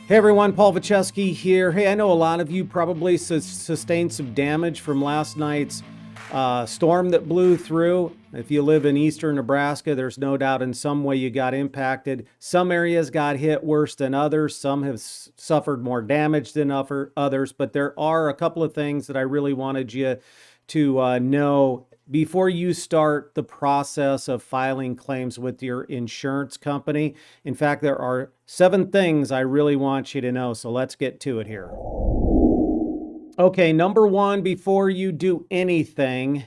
Hey everyone, Paul Vojchehoske here. Hey, I know a lot of you probably sustained some damage from last night's storm that blew through. If you live in eastern Nebraska, there's no doubt in some way you got impacted. Some areas got hit worse than others. Some have suffered more damage than others, but there are a couple of things that I really wanted you to know before you start the process of filing claims with your insurance company. In fact, there are 7 things I really want you to know, so let's get to it here. Okay, number 1, before you do anything,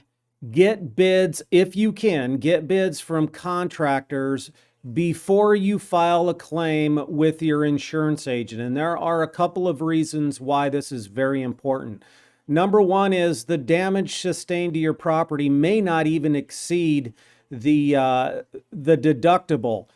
get bids, if you can, get bids from contractors before you file a claim with your insurance agent. And there are a couple of reasons why this is very important. Number 1 is the damage sustained to your property may not even exceed the deductible.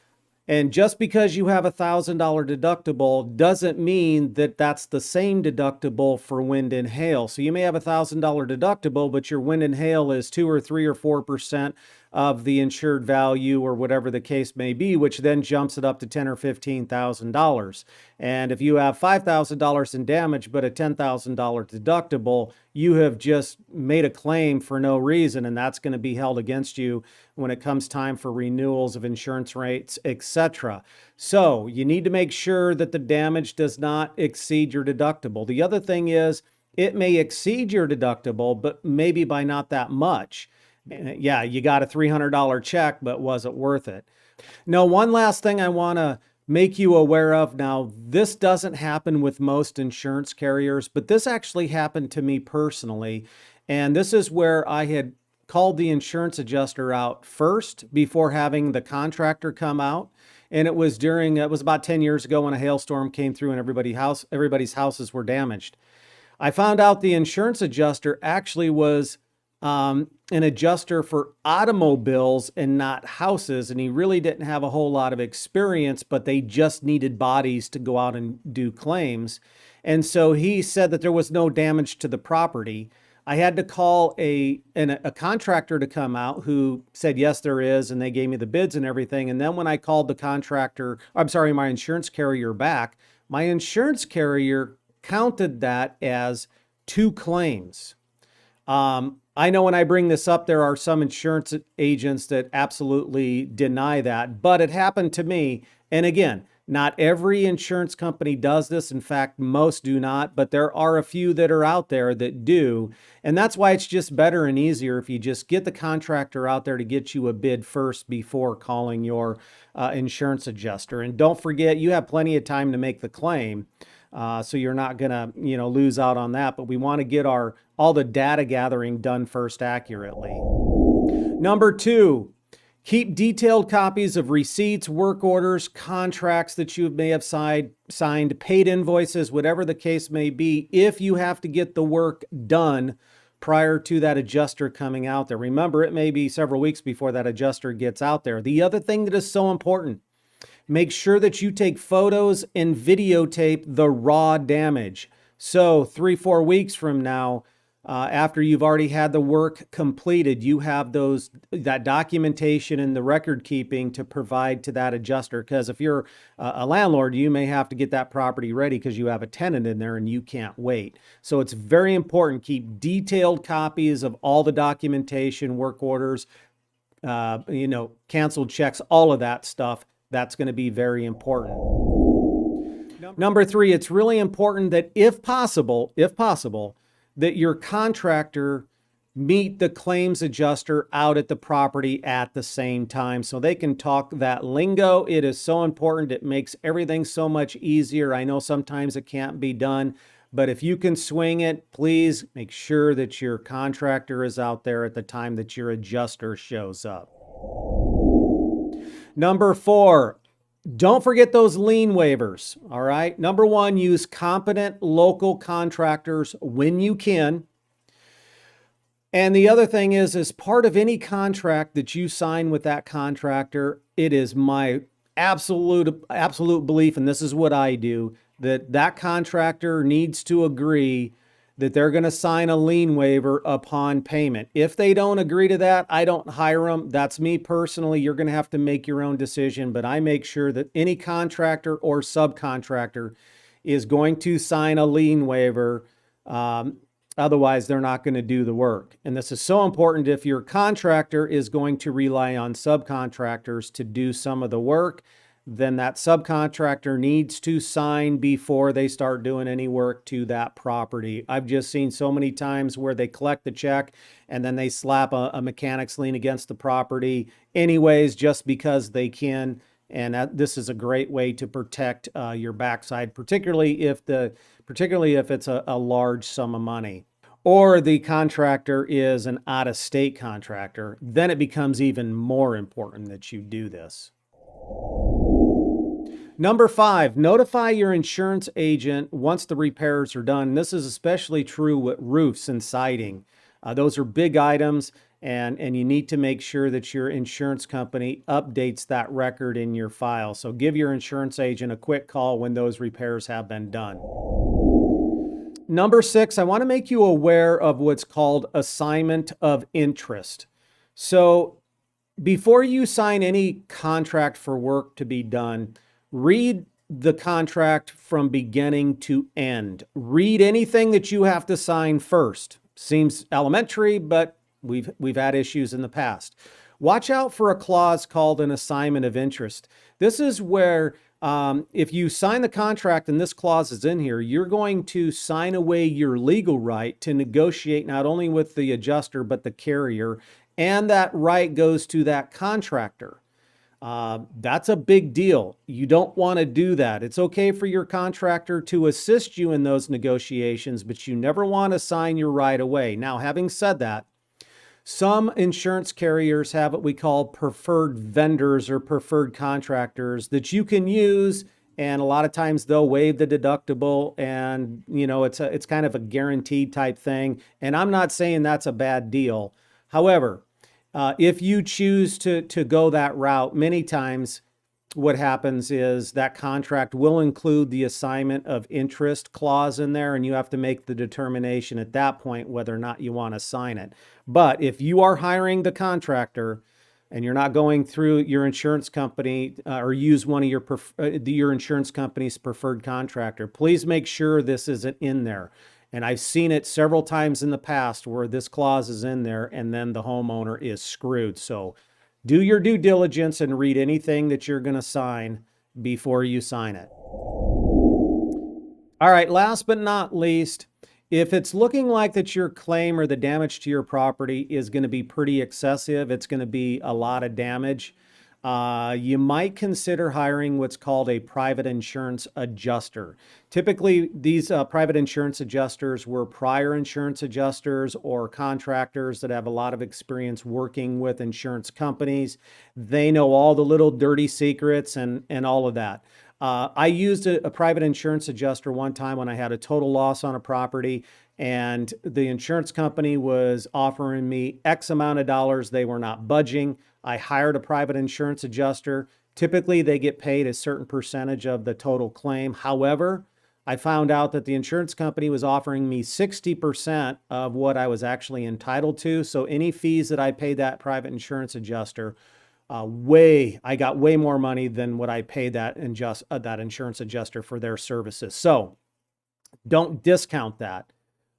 And just because you have a $1,000 deductible doesn't mean that that's the same deductible for wind and hail. So you may have a $1,000 deductible, but your wind and hail is 2 or 3 or 4% of the insured value or whatever the case may be, which then jumps it up to $10,000 or $15,000. And if you have $5,000 in damage, but a $10,000 deductible, you have just made a claim for no reason, and that's going to be held against you when it comes time for renewals of insurance rates, etc. So you need to make sure that the damage does not exceed your deductible. The other thing is it may exceed your deductible, but maybe by not that much. Yeah, you got a $300 check, but was it worth it? Now, one last thing I want to make you aware of. Now, this doesn't happen with most insurance carriers, but this actually happened to me personally. And this is where I had called the insurance adjuster out first before having the contractor come out. And it was about 10 years ago when a hailstorm came through and everybody's houses were damaged. I found out the insurance adjuster actually was an adjuster for automobiles and not houses. And he really didn't have a whole lot of experience, but they just needed bodies to go out and do claims. And so he said that there was no damage to the property. I had to call a contractor to come out who said, yes, there is. And they gave me the bids and everything. And then when I called my insurance carrier back, my insurance carrier counted that as 2 claims. I know when I bring this up, there are some insurance agents that absolutely deny that, but it happened to me. And again, not every insurance company does this. In fact, most do not, but there are a few that are out there that do. And that's why it's just better and easier if you just get the contractor out there to get you a bid first before calling your insurance adjuster. And don't forget, you have plenty of time to make the claim. So you're not going to, lose out on that. But we want to get all the data gathering done first accurately. Number 2, keep detailed copies of receipts, work orders, contracts that you may have signed, paid invoices, whatever the case may be, if you have to get the work done prior to that adjuster coming out there. Remember, it may be several weeks before that adjuster gets out there. The other thing that is so important, make sure that you take photos and videotape the raw damage. So 3-4 weeks from now, after you've already had the work completed, you have that documentation and the record keeping to provide to that adjuster. Because if you're a landlord, you may have to get that property ready because you have a tenant in there and you can't wait. So it's very important. Keep detailed copies of all the documentation, work orders, canceled checks, all of that stuff. That's going to be very important. Number 3, it's really important that if possible, that your contractor meet the claims adjuster out at the property at the same time so they can talk that lingo. It is so important. It makes everything so much easier. I know sometimes it can't be done, but if you can swing it, please make sure that your contractor is out there at the time that your adjuster shows up. Number 4, don't forget those lien waivers, all right? Number 1, use competent local contractors when you can. And the other thing is, as part of any contract that you sign with that contractor, it is my absolute belief, and this is what I do, that contractor needs to agree that they're going to sign a lien waiver upon payment. If they don't agree to that, I don't hire them. That's me personally. You're going to have to make your own decision, but I make sure that any contractor or subcontractor is going to sign a lien waiver. Otherwise, they're not going to do the work. And this is so important if your contractor is going to rely on subcontractors to do some of the work, then that subcontractor needs to sign before they start doing any work to that property. I've just seen so many times where they collect the check and then they slap a mechanic's lien against the property anyways, just because they can. And this is a great way to protect your backside, particularly if it's a large sum of money. Or the contractor is an out-of-state contractor, then it becomes even more important that you do this. Number 5, notify your insurance agent once the repairs are done. This is especially true with roofs and siding. Those are big items, and you need to make sure that your insurance company updates that record in your file. So give your insurance agent a quick call when those repairs have been done. Number 6, I want to make you aware of what's called assignment of interest. So before you sign any contract for work to be done, read the contract from beginning to end. Read anything that you have to sign first. Seems elementary, but we've had issues in the past. Watch out for a clause called an assignment of interest. This is where if you sign the contract and this clause is in here, you're going to sign away your legal right to negotiate not only with the adjuster, but the carrier, and that right goes to that contractor. That's a big deal. You don't want to do that. It's okay for your contractor to assist you in those negotiations, but you never want to sign your right away. Now, having said that, some insurance carriers have what we call preferred vendors or preferred contractors that you can use, and a lot of times they'll waive the deductible, and it's kind of a guaranteed type thing. And I'm not saying that's a bad deal. However, if you choose to go that route, many times what happens is that contract will include the assignment of interest clause in there, and you have to make the determination at that point whether or not you want to sign it. But if you are hiring the contractor and you're not going through your insurance company or use one of your insurance company's preferred contractor, please make sure this isn't in there. And I've seen it several times in the past where this clause is in there and then the homeowner is screwed. So do your due diligence and read anything that you're going to sign before you sign it. All right, last but not least, if it's looking like that your claim or the damage to your property is going to be pretty excessive, it's going to be a lot of damage, you might consider hiring what's called a private insurance adjuster. Typically, these private insurance adjusters were prior insurance adjusters or contractors that have a lot of experience working with insurance companies. They know all the little dirty secrets and all of that. I used a private insurance adjuster one time when I had a total loss on a property, and the insurance company was offering me X amount of dollars. They were not budging. I hired a private insurance adjuster. Typically, they get paid a certain percentage of the total claim. However, I found out that the insurance company was offering me 60% of what I was actually entitled to. So any fees that I paid that private insurance adjuster, I got way more money than what I paid that insurance adjuster for their services. So don't discount that.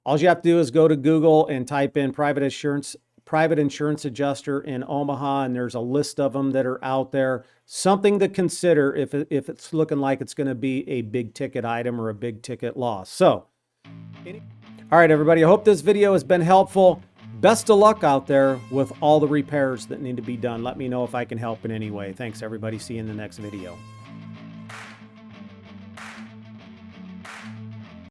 All you have to do is go to Google and type in private insurance adjuster in Omaha, and there's a list of them that are out there. Something to consider if it's looking like it's going to be a big ticket item or a big ticket loss. So, all right, everybody, I hope this video has been helpful. Best of luck out there with all the repairs that need to be done. Let me know if I can help in any way. Thanks, everybody. See you in the next video.